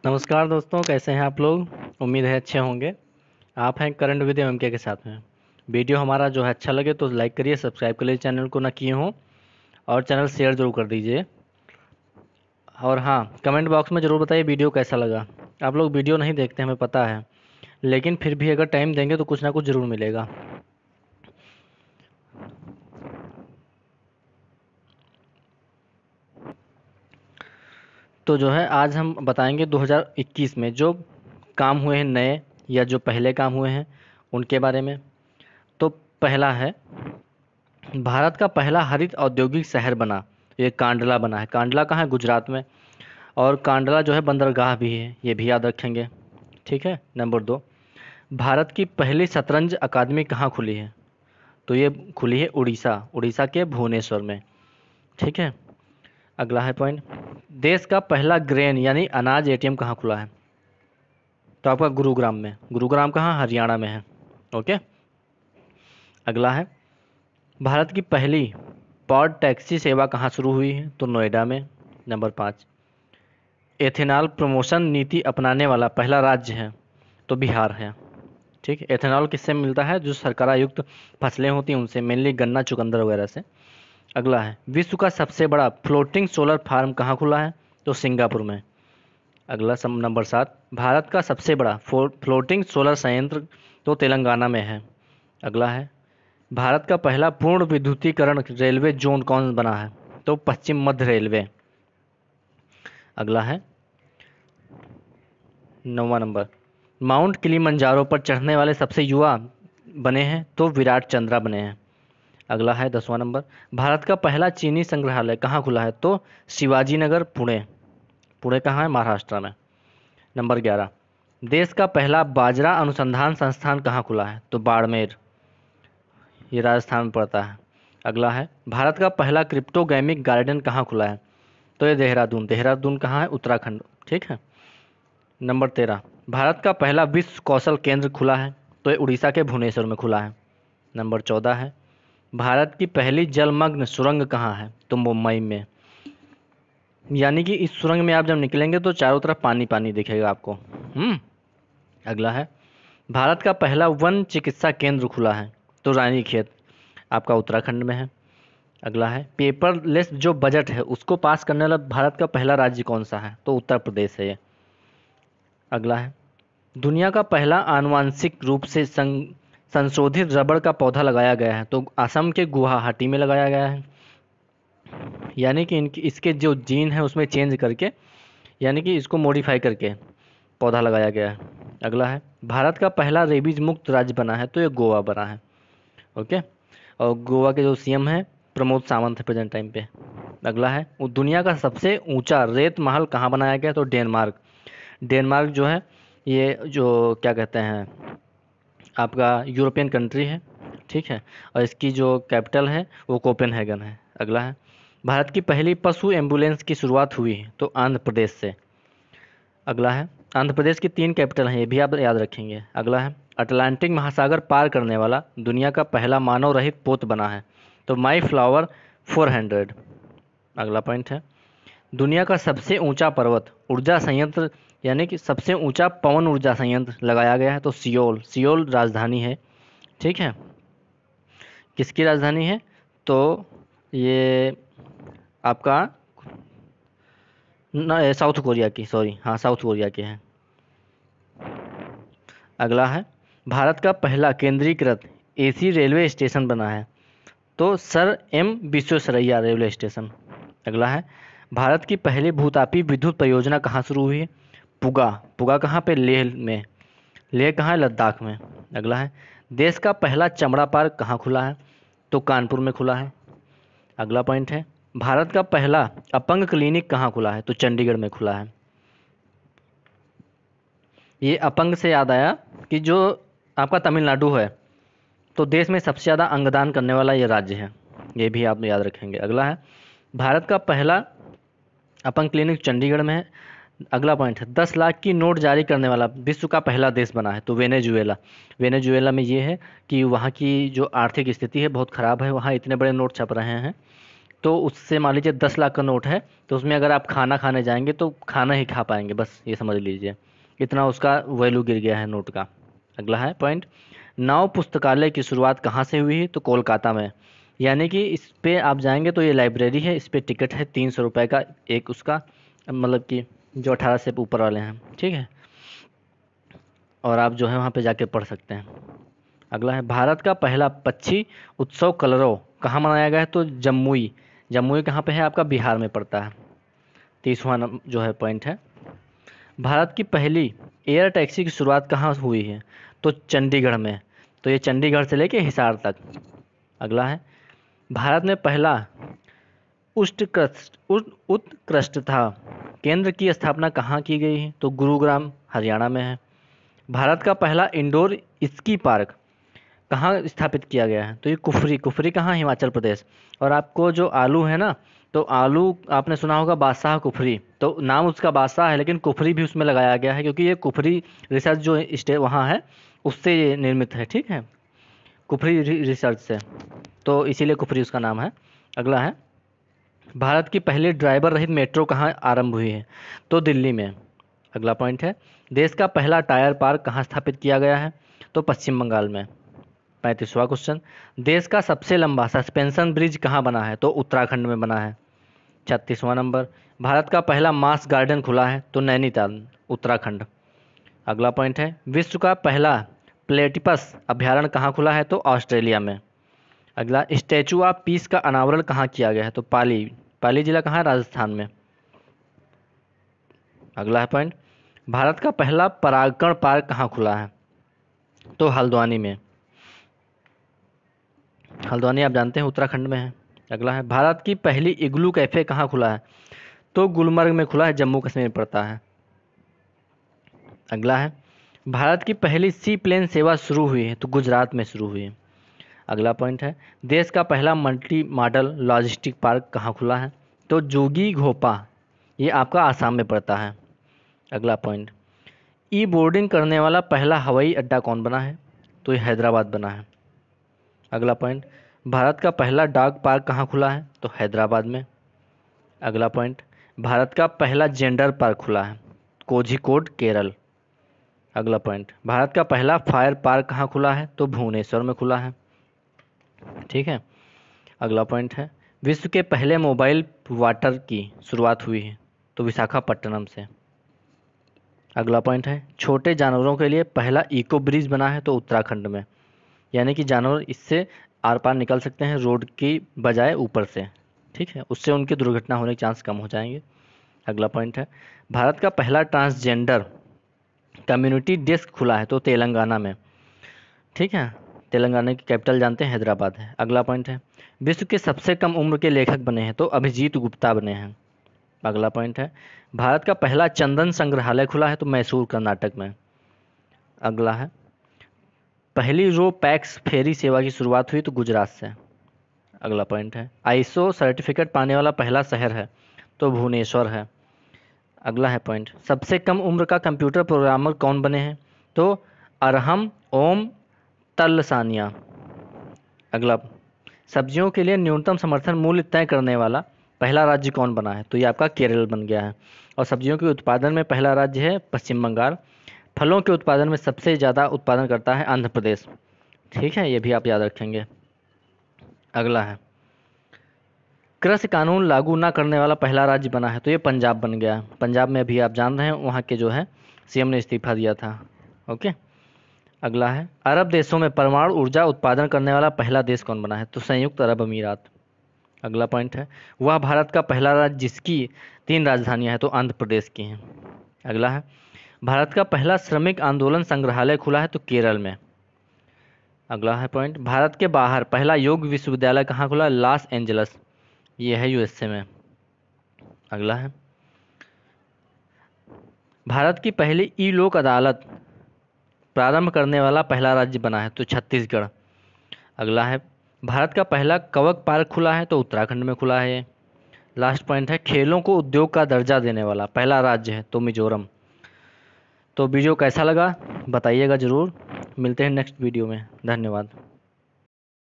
नमस्कार दोस्तों, कैसे हैं आप लोग। उम्मीद है अच्छे होंगे। आप हैं करंट विद एमके के साथ में। वीडियो हमारा जो है अच्छा लगे तो लाइक करिए, सब्सक्राइब कर लीजिए चैनल को ना किए हों, और चैनल शेयर जरूर कर दीजिए। और हाँ, कमेंट बॉक्स में ज़रूर बताइए वीडियो कैसा लगा। आप लोग वीडियो नहीं देखते हमें पता है, लेकिन फिर भी अगर टाइम देंगे तो कुछ ना कुछ ज़रूर मिलेगा। तो जो है आज हम बताएंगे 2021 में जो काम हुए हैं नए, या जो पहले काम हुए हैं उनके बारे में। तो पहला है, भारत का पहला हरित औद्योगिक शहर बना, ये कांडला बना है। कांडला कहाँ है? गुजरात में। और कांडला जो है बंदरगाह भी है, ये भी याद रखेंगे। ठीक है। नंबर 2, भारत की पहली शतरंज अकादमी कहाँ खुली है? तो ये खुली है उड़ीसा, उड़ीसा के भुवनेश्वर में। ठीक है। अगला है पॉइंट, देश का पहला ग्रेन यानी अनाज एटीएम कहाँ खुला है? तो आपका गुरुग्राम में। गुरुग्राम कहाँ? हरियाणा में है। ओके। अगला है, भारत की पहली पॉड टैक्सी सेवा कहाँ शुरू हुई है? तो नोएडा में। नंबर 5, एथेनॉल प्रमोशन नीति अपनाने वाला पहला राज्य है? तो बिहार है। ठीक है। एथेनॉल किससे मिलता है? जो शर्करा युक्त फसलें होती हैं उनसे, मेनली गन्ना, चुकंदर वगैरह से। अगला है, विश्व का सबसे बड़ा फ्लोटिंग सोलर फार्म कहाँ खुला है? तो सिंगापुर में। अगला नंबर 7, भारत का सबसे बड़ा फ्लोटिंग सोलर संयंत्र तो तेलंगाना में है। अगला है, भारत का पहला पूर्ण विद्युतीकरण रेलवे जोन कौन बना है? तो पश्चिम मध्य रेलवे। अगला है 9वां नंबर, माउंट किलिमंजारो पर चढ़ने वाले सबसे युवा बने हैं? तो विराट चंद्रा बने हैं। अगला है 10वां नंबर, भारत का पहला चीनी संग्रहालय कहाँ खुला है? तो शिवाजी नगर, पुणे। पुणे कहाँ है? महाराष्ट्र में। नंबर 11, देश का पहला बाजरा अनुसंधान संस्थान कहाँ खुला है? तो बाड़मेर, ये राजस्थान में पड़ता है। अगला है, भारत का पहला क्रिप्टोगैमिक गार्डन कहाँ खुला है? तो ये देहरादून। देहरादून कहाँ है? उत्तराखंड। ठीक है। नंबर 13, भारत का पहला विश्व कौशल केंद्र खुला है? तो ये उड़ीसा के भुवनेश्वर में खुला है। नंबर 14 है, भारत की पहली जलमग्न सुरंग कहाँ है? तो मुंबई में। यानी कि इस सुरंग में आप जब निकलेंगे तो चारों तरफ पानी पानी दिखेगा आपको। अगला है, भारत का पहला वन चिकित्सा केंद्र खुला है? तो रानीखेत, आपका उत्तराखंड में है। अगला है, पेपरलेस जो बजट है उसको पास करने वाला भारत का पहला राज्य कौन सा है? तो उत्तर प्रदेश है ये। अगला है, दुनिया का पहला आनुवांशिक रूप से संशोधित रबड़ का पौधा लगाया गया है? तो असम के गुवाहाटी में लगाया गया है। यानी कि इनकी इसके जो जीन है उसमें चेंज करके, यानी कि इसको मॉडिफाई करके पौधा लगाया गया है। अगला है, भारत का पहला रेबीज मुक्त राज्य बना है? तो ये गोवा बना है। ओके। और गोवा के जो सीएम हैं प्रमोद सावंत है प्रेजेंट टाइम पे। अगला है, वो दुनिया का सबसे ऊंचा रेत महल कहाँ बनाया गया? तो डेनमार्क। डेनमार्क जो है ये जो क्या कहते हैं, आपका यूरोपियन कंट्री है। ठीक है। और इसकी जो कैपिटल है वो कोपेनहेगन है। अगला है, भारत की पहली पशु एम्बुलेंस की शुरुआत हुई है? तो आंध्र प्रदेश से। अगला है, आंध्र प्रदेश की 3 कैपिटल हैं, ये भी आप याद रखेंगे। अगला है, अटलांटिक महासागर पार करने वाला दुनिया का पहला मानव रहित पोत बना है? तो माई फ्लावर 400। अगला पॉइंट है, दुनिया का सबसे ऊंचा पर्वत ऊर्जा संयंत्र, यानी कि सबसे ऊंचा पवन ऊर्जा संयंत्र लगाया गया है? तो सियोल। सियोल राजधानी है। ठीक है। किसकी राजधानी है? तो ये आपका साउथ कोरिया की, सॉरी, हाँ साउथ कोरिया के हैं। अगला है, भारत का पहला केंद्रीकृत एसी रेलवे स्टेशन बना है? तो sir M Visvesvaraya railway station. अगला है, भारत की पहली भूतापी विद्युत परियोजना कहाँ शुरू हुई है? पुगा। पुगा कहाँ पे? लेह में। लेह कहाँ है? लद्दाख में। अगला है, देश का पहला चमड़ा पार्क कहाँ खुला है? तो कानपुर में खुला है। अगला पॉइंट है, भारत का पहला अपंग क्लिनिक कहाँ खुला है? तो चंडीगढ़ में खुला है। ये अपंग से याद आया कि जो आपका तमिलनाडु है, तो देश में सबसे ज़्यादा अंगदान करने वाला ये राज्य है, ये भी आप याद रखेंगे। अगला है, भारत का पहला अपंग क्लिनिक चंडीगढ़ में है। अगला पॉइंट है, 10 लाख की नोट जारी करने वाला विश्व का पहला देश बना है? तो वेनेजुएला। वेनेजुएला में ये है कि वहाँ की जो आर्थिक स्थिति है बहुत ख़राब है, वहाँ इतने बड़े नोट छप रहे हैं तो उससे मान लीजिए 10 लाख का नोट है, तो उसमें अगर आप खाना खाने जाएंगे तो खाना ही खा पाएंगे, बस ये समझ लीजिए, इतना उसका वैल्यू गिर गया है नोट का। अगला है पॉइंट, नाव पुस्तकालय की शुरुआत कहाँ से हुई है? तो कोलकाता में। यानी कि इस पे आप जाएंगे तो ये लाइब्रेरी है, इस पे टिकट है 300 रुपये का एक उसका, मतलब कि जो 18 से ऊपर वाले हैं, ठीक है, और आप जो है वहाँ पे जाके पढ़ सकते हैं। अगला है, भारत का पहला पक्षी उत्सव कलरव कहाँ मनाया गया है? तो जमुई। जमुई कहाँ पे है? आपका बिहार में पड़ता है। 30वां जो है पॉइंट है, भारत की पहली एयर टैक्सी की शुरुआत कहाँ हुई है? तो चंडीगढ़ में। तो ये चंडीगढ़ से लेके हिसार तक। अगला है, भारत में पहला उत्कृष्टता केंद्र की स्थापना कहाँ की गई है? तो गुरुग्राम हरियाणा में है। भारत का पहला इंडोर स्की पार्क कहाँ स्थापित किया गया है? तो ये कुफरी। कुफरी कहाँ? हिमाचल प्रदेश। और आपको जो आलू है ना, तो आलू आपने सुना होगा बादशाह कुफरी, तो नाम उसका बादशाह है लेकिन कुफरी भी उसमें लगाया गया है क्योंकि ये कुफरी रिसर्च जो स्टे वहाँ है उससे ये निर्मित है, ठीक है, कुफरी रिसर्च से, तो इसीलिए कुफरी उसका नाम है। अगला है, भारत की पहली ड्राइवर रहित मेट्रो कहाँ आरंभ हुई है? तो दिल्ली में। अगला पॉइंट है, देश का पहला टायर पार्क कहाँ स्थापित किया गया है? तो पश्चिम बंगाल में। 35वां क्वेश्चन, देश का सबसे लंबा सस्पेंशन ब्रिज कहाँ बना है? तो उत्तराखंड में बना है। 36वां नंबर, भारत का पहला मास गार्डन खुला है? तो नैनीताल उत्तराखंड। अगला पॉइंट है, विश्व का पहला प्लेटिपस अभ्यारण्य कहाँ खुला है? तो ऑस्ट्रेलिया में। अगला, स्टैचू ऑफ पीस का अनावरण कहाँ किया गया है? तो पाली। पाली जिला कहाँ है? राजस्थान में। अगला है पॉइंट, भारत का पहला परागकण पार्क कहाँ खुला है? तो हल्द्वानी में। हल्द्वानी आप जानते हैं उत्तराखंड में है। अगला है, भारत की पहली इग्लू कैफे कहाँ खुला है? तो गुलमर्ग में खुला है, जम्मू कश्मीर में पड़ता है। अगला है, भारत की पहली सी प्लेन सेवा शुरू हुई है? तो गुजरात में शुरू हुई है। अगला पॉइंट है, देश का पहला मल्टी मॉडल लॉजिस्टिक पार्क कहाँ खुला है? तो जोगी घोपा, ये आपका आसाम में पड़ता है। अगला पॉइंट, ई बोर्डिंग करने वाला पहला हवाई अड्डा कौन बना है? तो ये हैदराबाद बना है। अगला पॉइंट, भारत का पहला डॉग पार्क कहाँ खुला है? तो हैदराबाद में। अगला पॉइंट, भारत का पहला जेंडर पार्क खुला है? कोझिकोड केरल। अगला पॉइंट, भारत का पहला फायर पार्क कहाँ खुला है? तो भुवनेश्वर में खुला है, ठीक है। अगला पॉइंट है, विश्व के पहले मोबाइल वाटर की शुरुआत हुई है? तो विशाखापट्टनम से। अगला पॉइंट है, छोटे जानवरों के लिए पहला इको ब्रिज बना है? तो उत्तराखंड में। यानी कि जानवर इससे आर पार निकल सकते हैं रोड की बजाय ऊपर से, ठीक है, उससे उनकी दुर्घटना होने के चांस कम हो जाएंगे। अगला पॉइंट है, भारत का पहला ट्रांसजेंडर कम्युनिटी डेस्क खुला है? तो तेलंगाना में, ठीक है। तेलंगाना की कैपिटल जानते हैं, हैदराबाद है। अगला पॉइंट है, विश्व के सबसे कम उम्र के लेखक बने हैं? तो अभिजीत गुप्ता बने हैं। अगला पॉइंट है, भारत का पहला चंदन संग्रहालय खुला है? तो मैसूर कर्नाटक में। अगला है, पहली रो पैक्स फेरी सेवा की शुरुआत हुई? तो गुजरात से। अगला पॉइंट है, आईएसओ सर्टिफिकेट पाने वाला पहला शहर है? तो भुवनेश्वर है। अगला है पॉइंट, सबसे कम उम्र का कंप्यूटर प्रोग्रामर कौन बने हैं? तो अरहम ओम तलसानिया। अगला, सब्जियों के लिए न्यूनतम समर्थन मूल्य तय करने वाला पहला राज्य कौन बना है? तो ये आपका केरल बन गया है। और सब्जियों के उत्पादन में पहला राज्य है पश्चिम बंगाल। फलों के उत्पादन में सबसे ज़्यादा उत्पादन करता है आंध्र प्रदेश, ठीक है, ये भी आप याद रखेंगे। अगला है, कृषि कानून लागू न करने वाला पहला राज्य बना है? तो ये पंजाब बन गया। पंजाब में भी आप जान रहे हैं वहाँ के जो है सीएम ने इस्तीफा दिया था, ओके। अगला है, अरब देशों में परमाणु ऊर्जा उत्पादन करने वाला पहला देश कौन बना है? तो संयुक्त अरब अमीरात। अगला पॉइंट है, वह भारत का पहला राज्य जिसकी 3 राजधानियां हैं? तो आंध्र प्रदेश की हैं। अगला है, भारत का पहला श्रमिक आंदोलन संग्रहालय खुला है? तो केरल में। अगला है पॉइंट, भारत के बाहर पहला योग विश्वविद्यालय कहाँ खुला? लॉस एंजल्स, ये है यूएसए में। अगला है, भारत की पहली ई लोक अदालत प्रारंभ करने वाला पहला राज्य बना है? तो छत्तीसगढ़। अगला है, भारत का पहला कवक पार्क खुला है? तो उत्तराखंड में खुला है। लास्ट पॉइंट है, खेलों को उद्योग का दर्जा देने वाला पहला राज्य है? तो मिजोरम। तो वीडियो कैसा लगा बताइएगा ज़रूर। मिलते हैं नेक्स्ट वीडियो में। धन्यवाद।